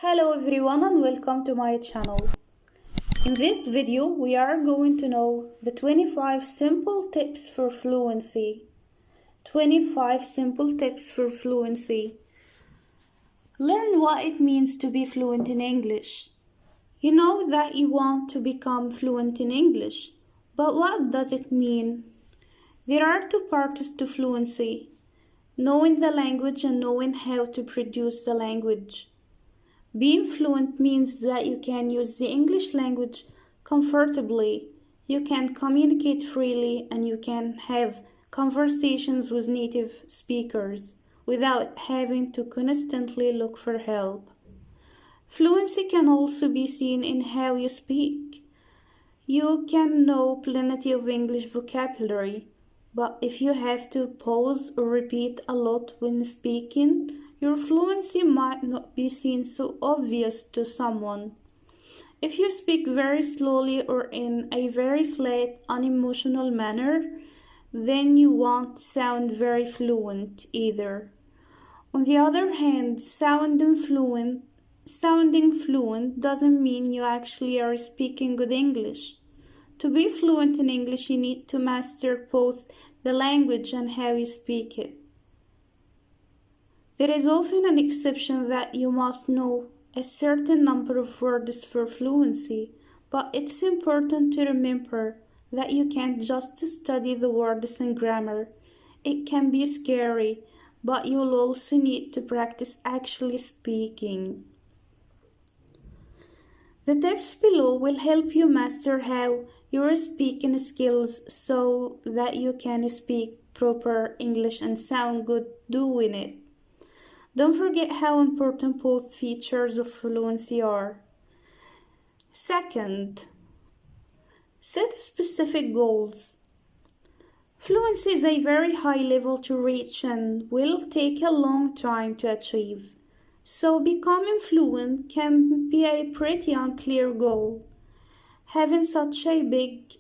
Hello everyone and welcome to my channel. In this video we are going to know the 25 simple tips for fluency. 25 simple tips for fluency. Learn what it means to be fluent in English. You know that you want to become fluent in English, but what does it mean? There are two parts to fluency: knowing the language and knowing how to produce the language. Being fluent means that you can use the English language comfortably, you can communicate freely, and you can have conversations with native speakers without having to constantly look for help. Fluency can also be seen in how you speak. You can know plenty of English vocabulary, but if you have to pause or repeat a lot when speaking, your fluency might not be seen so obvious to someone. If you speak very slowly or in a very flat, unemotional manner, then you won't sound very fluent either. On the other hand, sounding fluent doesn't mean you actually are speaking good English. To be fluent in English, you need to master both the language and how you speak it. There is often an exception that you must know a certain number of words for fluency, but it's important to remember that you can't just study the words and grammar. It can be scary, but you'll also need to practice actually speaking. The tips below will help you master how your speaking skills so that you can speak proper English and sound good doing it. Don't forget how important both features of fluency are. Second, set specific goals. Fluency is a very high level to reach and will take a long time to achieve. So becoming fluent can be a pretty unclear goal. Having such a big,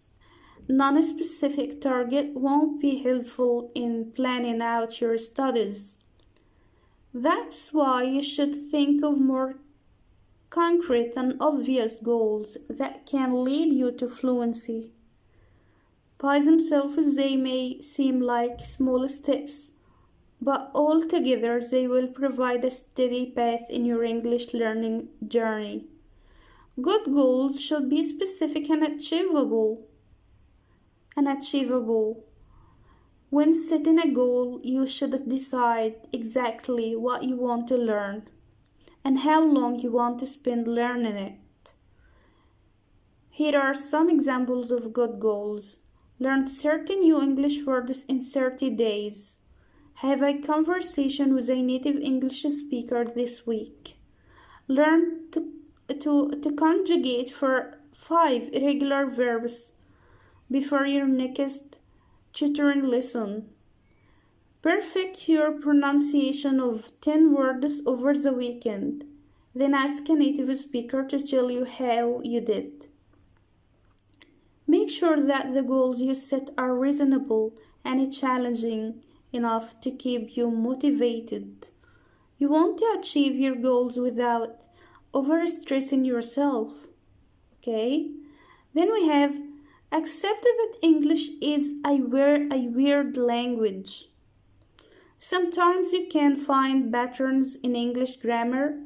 non-specific target won't be helpful in planning out your studies. That's why you should think of more concrete and obvious goals that can lead you to fluency. By themselves, they may seem like small steps, but altogether they will provide a steady path in your English learning journey. Good goals should be specific and achievable. When setting a goal, you should decide exactly what you want to learn and how long you want to spend learning it. Here are some examples of good goals. Learn 30 new English words in 30 days. Have a conversation with a native English speaker this week. Learn to conjugate for 5 irregular verbs before your next tutoring lesson. Perfect your pronunciation of 10 words over the weekend. Then ask a native speaker to tell you how you did. Make sure that the goals you set are reasonable and challenging enough to keep you motivated. You want to achieve your goals without overstressing yourself. Okay? Then we have accept that English is a weird language. Sometimes you can find patterns in English grammar,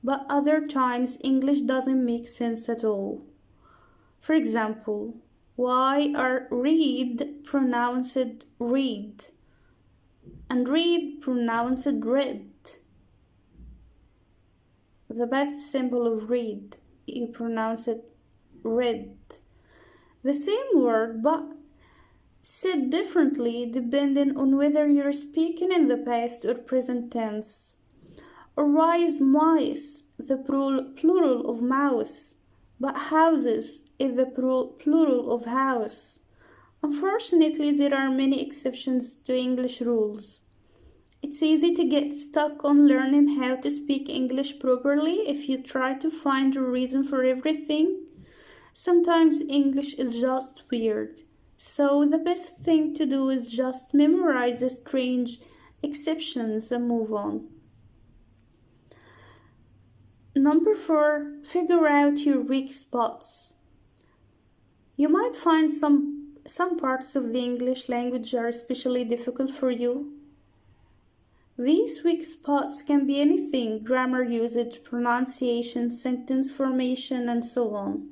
but other times English doesn't make sense at all. For example, why are read pronounced read and read pronounced read? The best symbol of read, you pronounce it read. The same word but said differently depending on whether you're speaking in the past or present tense. Or why is mice the plural of mouse, but houses is the plural of house? Unfortunately, there are many exceptions to English rules. It's easy to get stuck on learning how to speak English properly if you try to find a reason for everything. Sometimes English is just weird, so the best thing to do is just memorize the strange exceptions and move on. Number 4, figure out your weak spots. You might find some parts of the English language are especially difficult for you. These weak spots can be anything: grammar usage, pronunciation, sentence formation, and so on.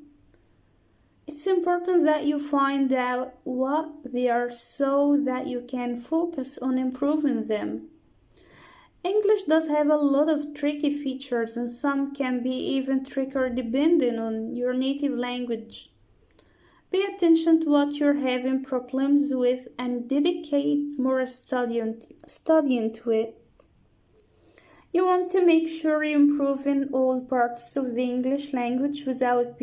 It's important that you find out what they are so that you can focus on improving them. English does have a lot of tricky features, and some can be even trickier depending on your native language. Pay attention to what you're having problems with and dedicate more studying to it. You want to make sure you improve in all parts of the English language without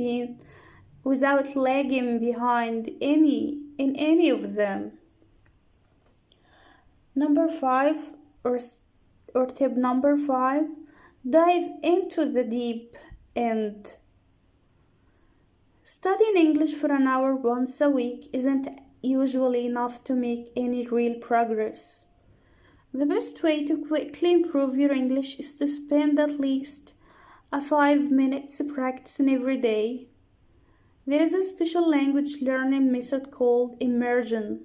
lagging behind in any of them. Number 5, or tip number 5, dive into the deep end. Studying English for an hour once a week isn't usually enough to make any real progress. The best way to quickly improve your English is to spend at least 5 minutes practicing every day. There is a special language learning method called immersion.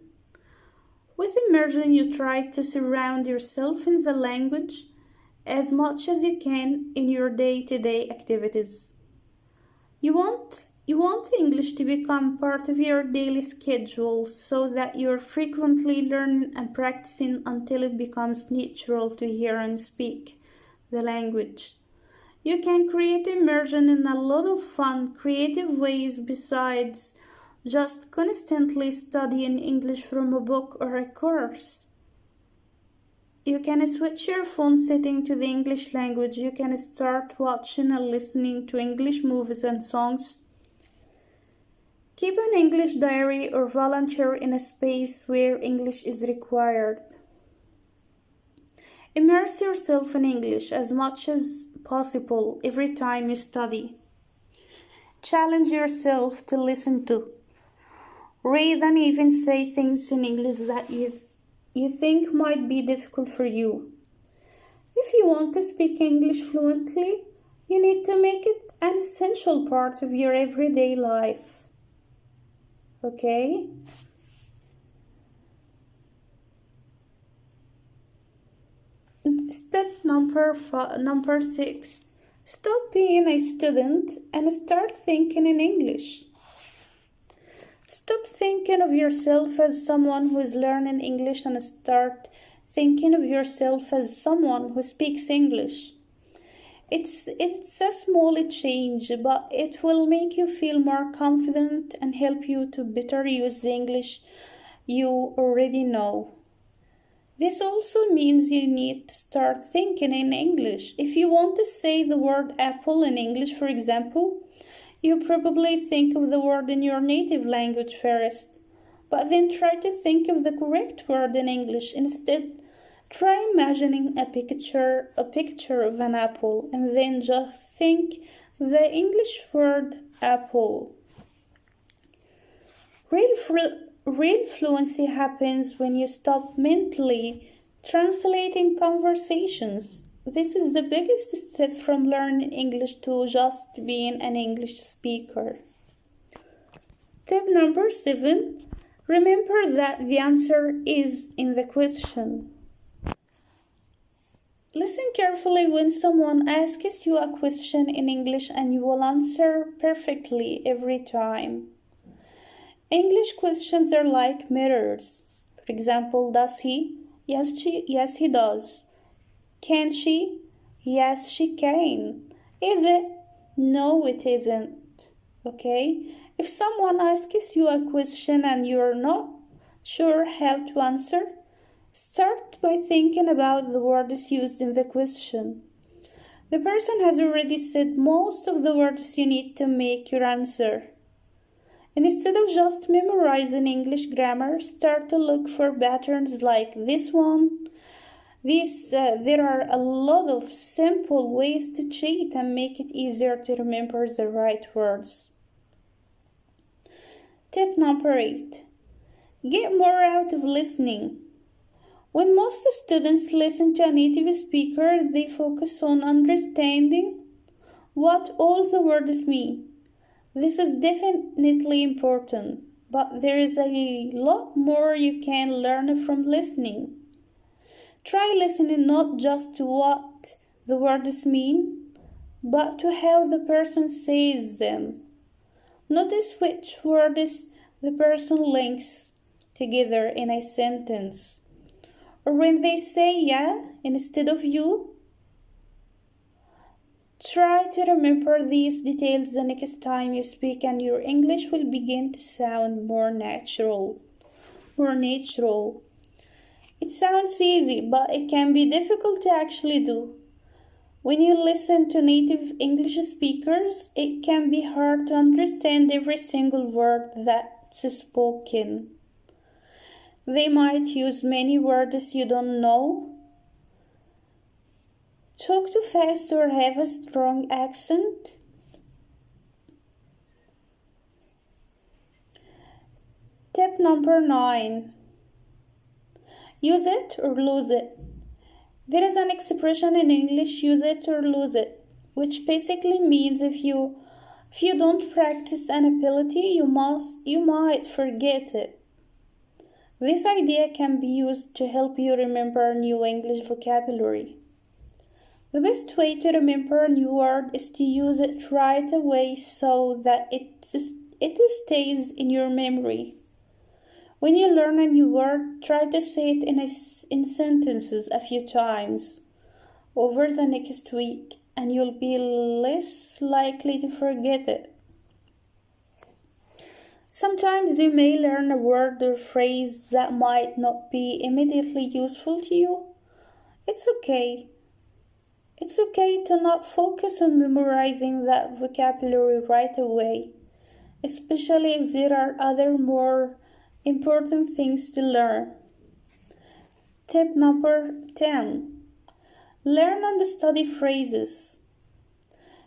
With immersion, you try to surround yourself in the language as much as you can in your day-to-day activities. You want English to become part of your daily schedule so that you're frequently learning and practicing until it becomes natural to hear and speak the language. You can create immersion in a lot of fun, creative ways besides just constantly studying English from a book or a course. You can switch your phone setting to the English language. You can start watching and listening to English movies and songs. Keep an English diary or volunteer in a space where English is required. Immerse yourself in English as much as possible every time you study. Challenge yourself to listen to, read, and even say things in English that you think might be difficult for you. If you want to speak English fluently, you need to make it an essential part of your everyday life. Okay? Step number 6. Stop being a student and start thinking in English. Stop thinking of yourself as someone who is learning English and start thinking of yourself as someone who speaks English. It's a small change, but it will make you feel more confident and help you to better use the English you already know. This also means you need to start thinking in English. If you want to say the word apple in English, for example, you probably think of the word in your native language first, but then try to think of the correct word in English instead. Try imagining a picture of an apple and then just think the English word apple. Real fluency happens when you stop mentally translating conversations. This is the biggest step from learning English to just being an English speaker. Tip number 7. Remember that the answer is in the question. Listen carefully when someone asks you a question in English and you will answer perfectly every time. English questions are like mirrors. For example, does he? Yes, he does. Can she? Yes, she can. Is it? No, it isn't. Okay? If someone asks you a question and you're not sure how to answer, start by thinking about the words used in the question. The person has already said most of the words you need to make your answer. And instead of just memorizing English grammar, start to look for patterns like this one. There are a lot of simple ways to cheat and make it easier to remember the right words. Tip number 8. Get more out of listening. When most students listen to a native speaker, they focus on understanding what all the words mean. This is definitely important, but there is a lot more you can learn from listening. Try listening not just to what the words mean, but to how the person says them. Notice which words the person links together in a sentence. Or when they say yeah instead of you. Try to remember these details the next time you speak, and your English will begin to sound more natural. It sounds easy, but it can be difficult to actually do. When you listen to native English speakers, it can be hard to understand every single word that's spoken. They might use many words you don't know, talk too fast, or have a strong accent. Tip number 9. Use it or lose it. There is an expression in English, use it or lose it, which basically means if you don't practice an ability, you might forget it. This idea can be used to help you remember new English vocabulary. The best way to remember a new word is to use it right away so that it stays in your memory. When you learn a new word, try to say it in sentences a few times over the next week, and you'll be less likely to forget it. Sometimes you may learn a word or phrase that might not be immediately useful to you. It's okay. It's okay to not focus on memorizing that vocabulary right away, especially if there are other more important things to learn. Tip number 10. Learn and study phrases.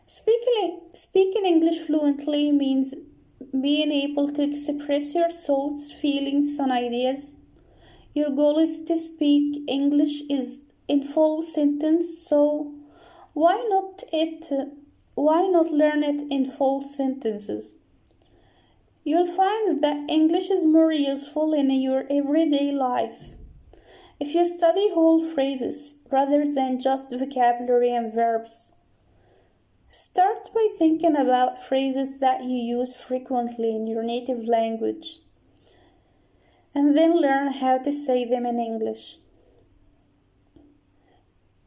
Speaking English fluently means being able to express your thoughts, feelings, and ideas. Your goal is to speak English in full sentence, so why not learn it in full sentences? You'll find that English is more useful in your everyday life if you study whole phrases rather than just vocabulary and verbs. Start by thinking about phrases that you use frequently in your native language, and then learn how to say them in English.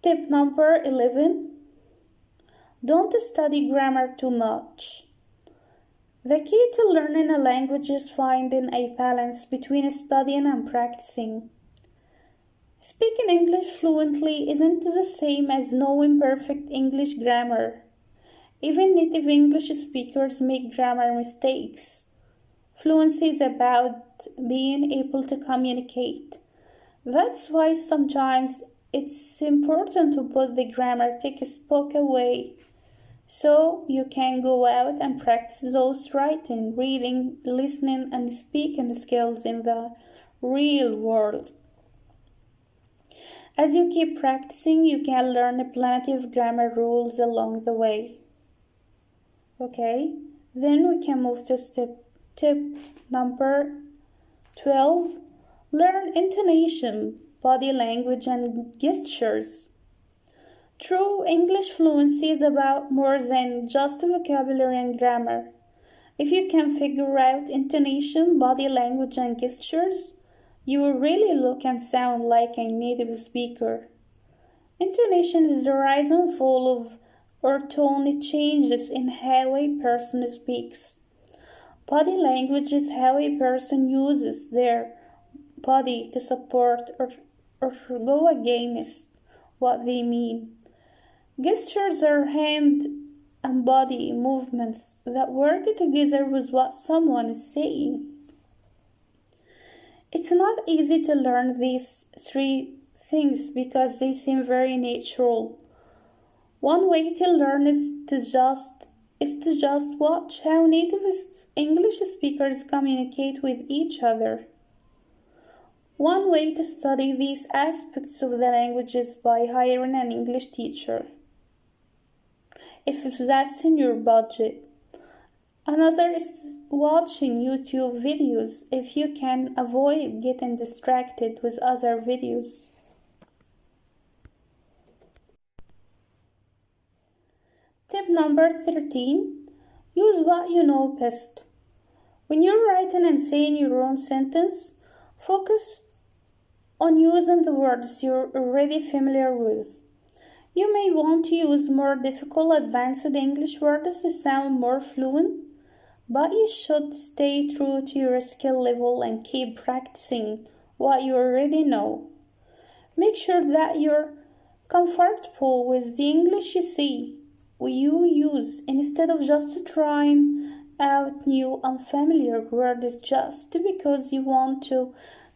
Tip number 11. Don't study grammar too much. The key to learning a language is finding a balance between studying and practicing. Speaking English fluently isn't the same as knowing perfect English grammar. Even native English speakers make grammar mistakes. Fluency is about being able to communicate. That's why sometimes it's important to put the grammar textbook away so you can go out and practice those writing, reading, listening, and speaking skills in the real world. As you keep practicing, you can learn plenty of grammar rules along the way. Okay, then we can move to tip number 12. Learn intonation, body language, and gestures. True English fluency is about more than just vocabulary and grammar. If you can figure out intonation, body language, and gestures, you will really look and sound like a native speaker. Intonation is the rise and fall of or tone changes in how a person speaks. Body language is how a person uses their body to support or go against what they mean. Gestures are hand and body movements that work together with what someone is saying. It's not easy to learn these 3 things because they seem very natural. One way to learn is to just watch how native English speakers communicate with each other. One way to study these aspects of the language is by hiring an English teacher. if that's in your budget. Another is watching YouTube videos if you can avoid getting distracted with other videos. Tip number 13. Use what you know best. When you're writing and saying your own sentence, focus on using the words you're already familiar with. You may want to use more difficult advanced English words to sound more fluent, but you should stay true to your skill level and keep practicing what you already know. Make sure that you're comfortable with the English you use instead of just trying out new unfamiliar words just because you want to.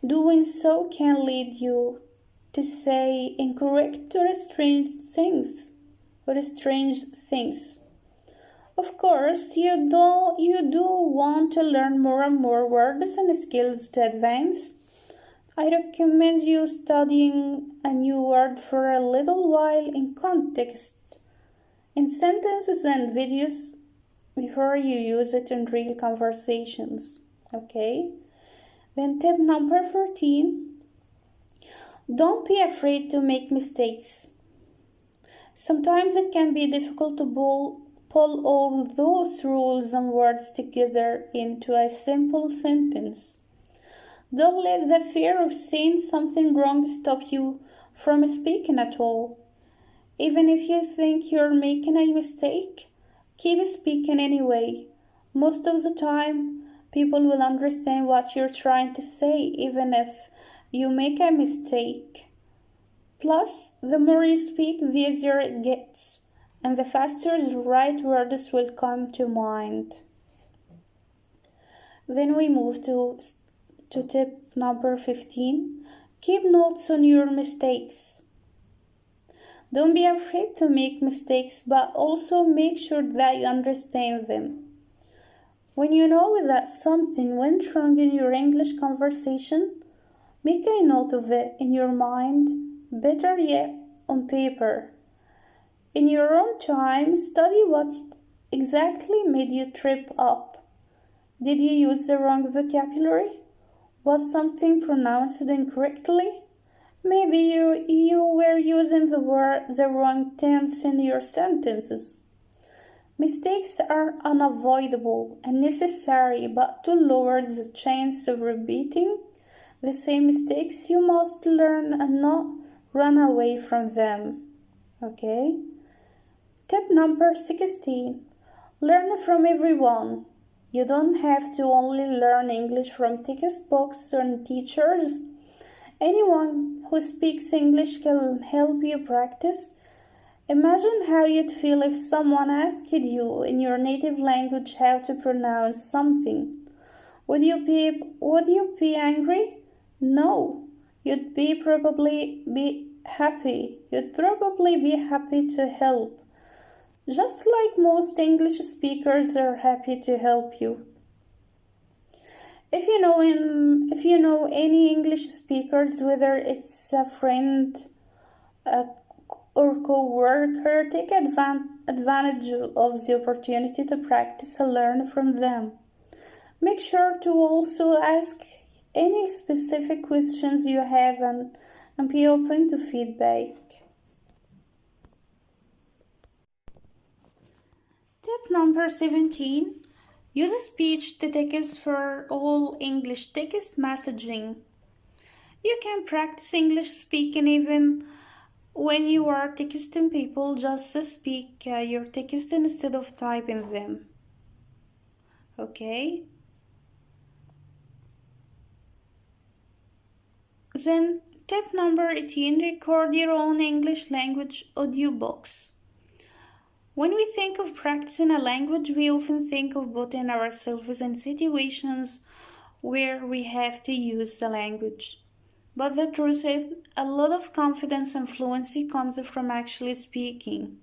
Doing so can lead you to say incorrect or strange things. Of course, you do want to learn more and more words and skills to advance. I recommend you studying a new word for a little while in context, in sentences and videos before you use it in real conversations. Okay? Then tip number 14. Don't be afraid to make mistakes. Sometimes it can be difficult to pull all those rules and words together into a simple sentence. Don't let the fear of saying something wrong stop you from speaking at all. Even if you think you're making a mistake, keep speaking anyway. Most of the time, people will understand what you're trying to say, even if you make a mistake. Plus, the more you speak, the easier it gets, and the faster the right words will come to mind. Then we move to tip number 15. Keep notes on your mistakes. Don't be afraid to make mistakes, but also make sure that you understand them. When you know that something went wrong in your English conversation, make a note of it in your mind, better yet, on paper. In your own time, study what exactly made you trip up. Did you use the wrong vocabulary? Was something pronounced incorrectly? Maybe you were using the wrong tense in your sentences. Mistakes are unavoidable and necessary, but to lower the chance of repeating the same mistakes, you must learn and not run away from them. Okay? Tip number 16. Learn from everyone. You don't have to only learn English from textbooks and teachers. Anyone who speaks English can help you practice. Imagine how you'd feel if someone asked you in your native language how to pronounce something. Would you be angry? No. You'd probably be happy. You'd probably be happy to help. Just like most English speakers are happy to help you. If you know any English speakers, whether it's a friend or co-worker, take advantage of the opportunity to practice and learn from them. Make sure to also ask any specific questions you have and be open to feedback. Tip number 17. Use speech to text for all English text messaging. You can practice English speaking even when you are texting people. Just speak your text instead of typing them. Okay? Then tip number 18. Record your own English language audiobooks. When we think of practicing a language, we often think of putting ourselves in situations where we have to use the language. But the truth is, a lot of confidence and fluency comes from actually speaking.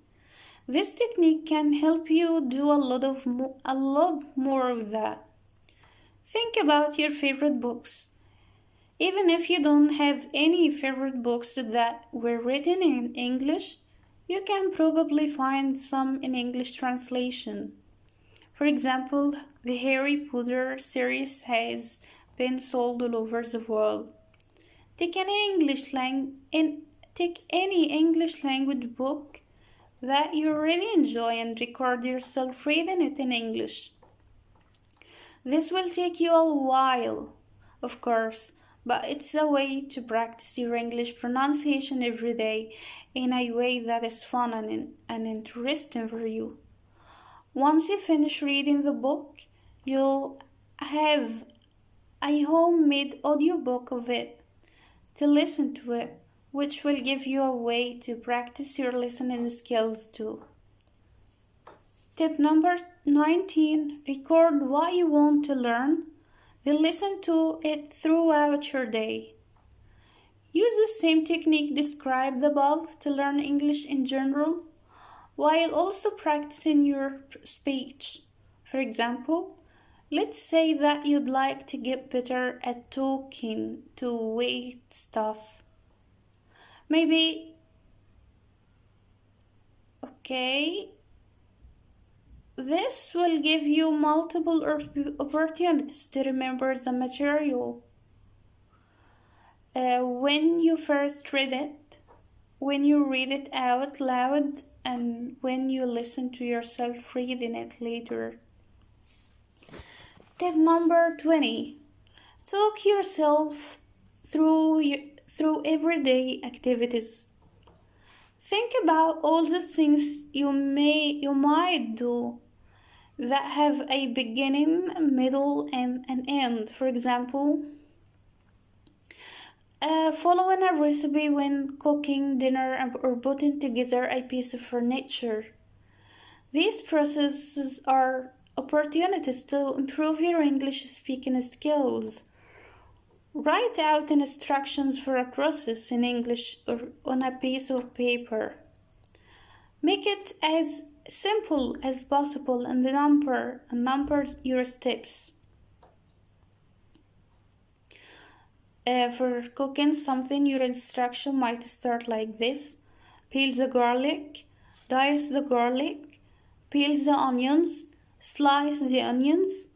This technique can help you do a lot more of that. Think about your favorite books. Even if you don't have any favorite books that were written in English, You can probably find some in English translation. For example, the Harry Potter series has been sold all over the world. Take take any English language book that you really enjoy and record yourself reading it in English. This will take you a while, of course, but it's a way to practice your English pronunciation every day in a way that is fun and interesting for you. Once you finish reading the book, you'll have a homemade audiobook of it to listen to it, which will give you a way to practice your listening skills too. Tip number 19, record what you want to learn, then listen to it throughout your day. Use the same technique described above to learn English in general, while also practicing your speech. For example, let's say that you'd like to get better at talking to wait stuff. Maybe, this will give you multiple opportunities to remember the material. When you first read it, when you read it out loud, and when you listen to yourself reading it later. Tip number 20. Talk yourself through everyday activities. Think about all the things you might do that have a beginning, middle, and an end. For example, following a recipe when cooking dinner or putting together a piece of furniture. These processes are opportunities to improve your English speaking skills. Write out instructions for a process in English or on a piece of paper. Make it as simple as possible and number your steps. For cooking something, your instruction might start like this: peel the garlic, dice the garlic, peel the onions, slice the onions.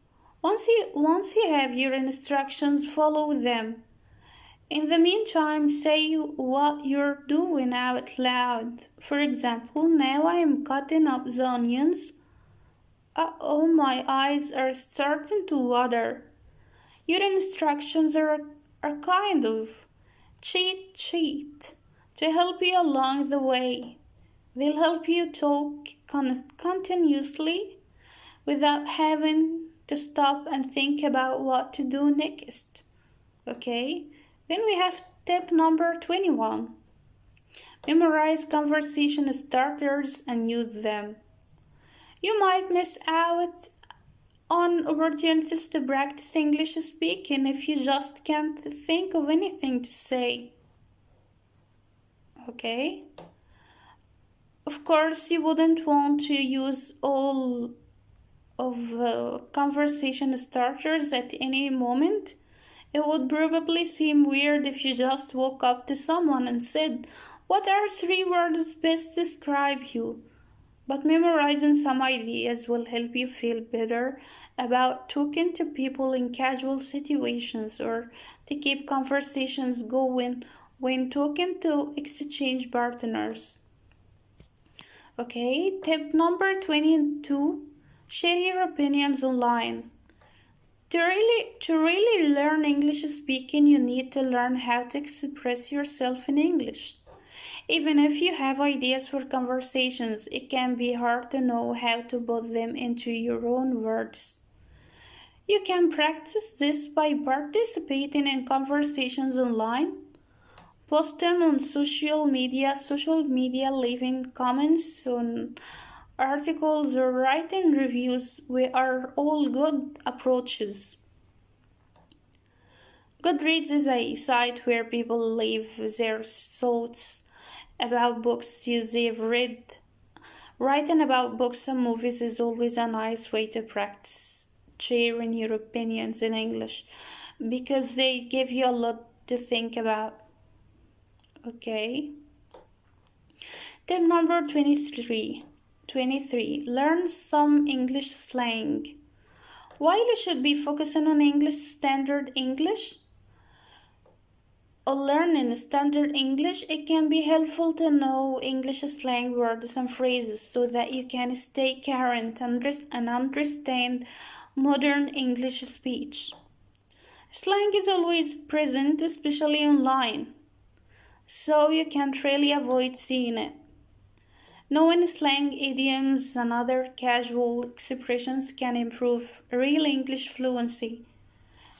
Once you have your instructions, follow them. In the meantime, say what you're doing out loud. For example, now I am cutting up the onions. Oh, my eyes are starting to water. Your instructions are kind of cheat sheet to help you along the way. They'll help you talk continuously without having to stop and think about what to do next. Okay? Then we have tip number 21. Memorize conversation starters and use them. You might miss out on opportunities to practice English speaking if you just can't think of anything to say. Okay? Of course, you wouldn't want to use all of conversation starters at any moment. It would probably seem weird if you just woke up to someone and said, "What are 3 words best describe you?" But memorizing some ideas will help you feel better about talking to people in casual situations or to keep conversations going when talking to exchange partners. Okay, tip number 22. Share your opinions online. To really learn English speaking, you need to learn how to express yourself in English. Even if you have ideas for conversations, it can be hard to know how to put them into your own words. You can practice this by participating in conversations online, posting on social media, leaving comments on articles, or writing reviews are all good approaches. Goodreads is a site where people leave their thoughts about books they've read. Writing about books and movies is always a nice way to practice sharing your opinions in English because they give you a lot to think about. Okay. Tip number 23. Learn some English slang. While you should be focusing on standard English or learning standard English, it can be helpful to know English slang words and phrases so that you can stay current and understand modern English speech. Slang is always present, especially online, so you can't really avoid seeing it. Knowing slang, idioms, and other casual expressions can improve real English fluency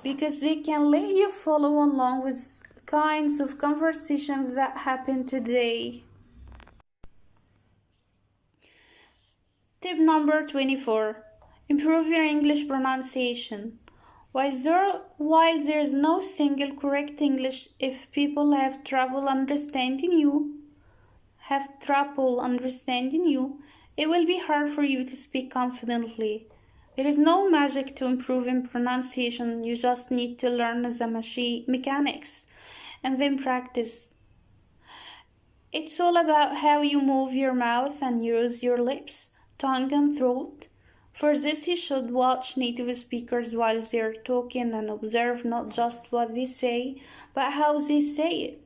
because they can let you follow along with kinds of conversations that happen today. Tip number 24. Improve your English pronunciation. While there is no single correct English, if people have trouble understanding you, it will be hard for you to speak confidently. There is no magic to improving pronunciation. You just need to learn the mechanics and then practice. It's all about how you move your mouth and use your lips, tongue, and throat. For this, you should watch native speakers while they're talking and observe not just what they say, but how they say it.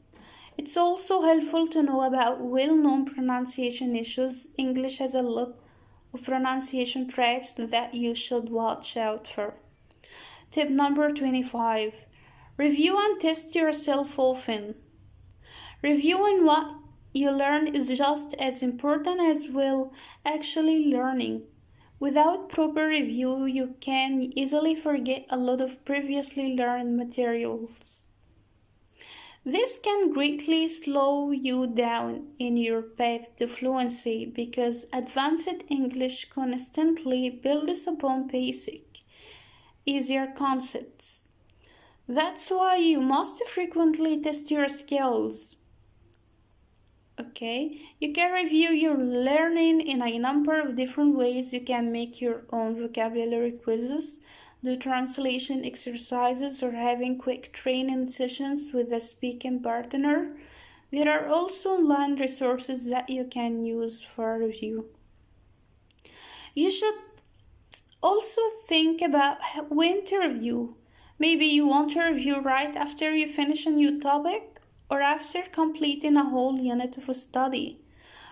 It's also helpful to know about well-known pronunciation issues. English has a lot of pronunciation traps that you should watch out for. Tip number 25. Review and test yourself often. Reviewing what you learn is just as important as actually learning. Without proper review, you can easily forget a lot of previously learned materials. This can greatly slow you down in your path to fluency because advanced English constantly builds upon basic, easier concepts. That's why you must frequently test your skills. You can review your learning in a number of different ways. You can make your own vocabulary quizzes, do translation exercises, or having quick training sessions with a speaking partner. There are also online resources that you can use for review. You should also think about when to review. Maybe you want to review right after you finish a new topic, or after completing a whole unit of a study.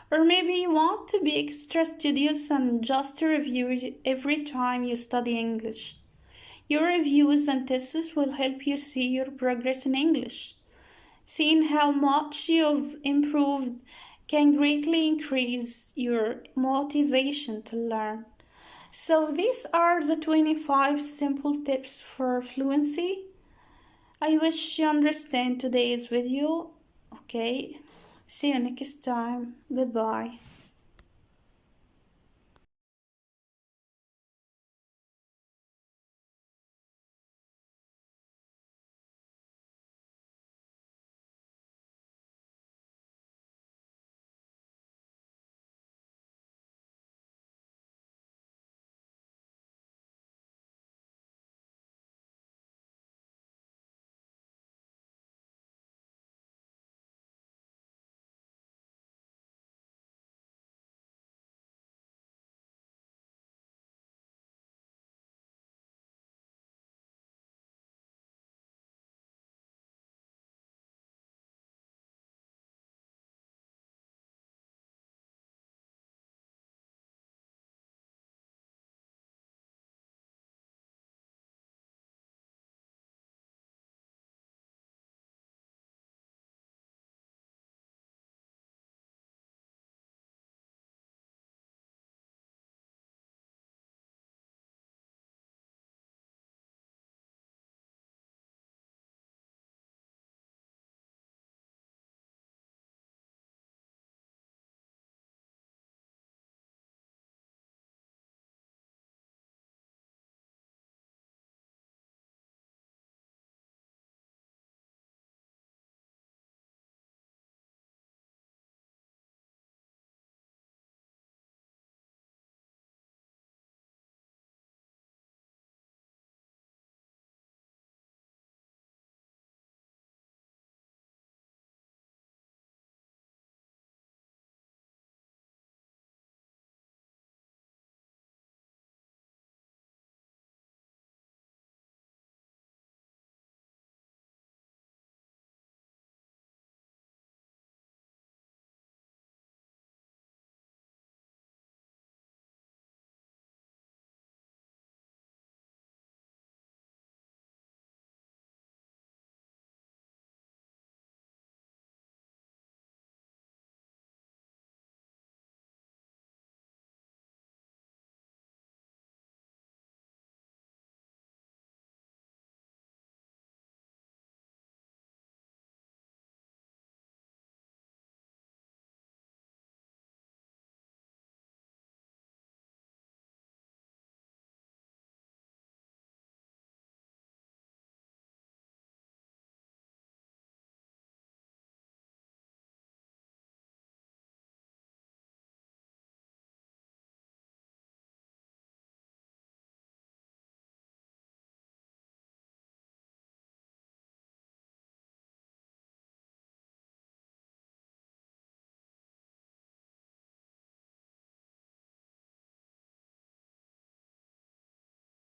Or maybe you want to be extra studious and just to review every time you study English. Your reviews and tests will help you see your progress in English. Seeing how much you've improved can greatly increase your motivation to learn. So these are the 25 simple tips for fluency. I wish you understand today's video. See you next time. Goodbye.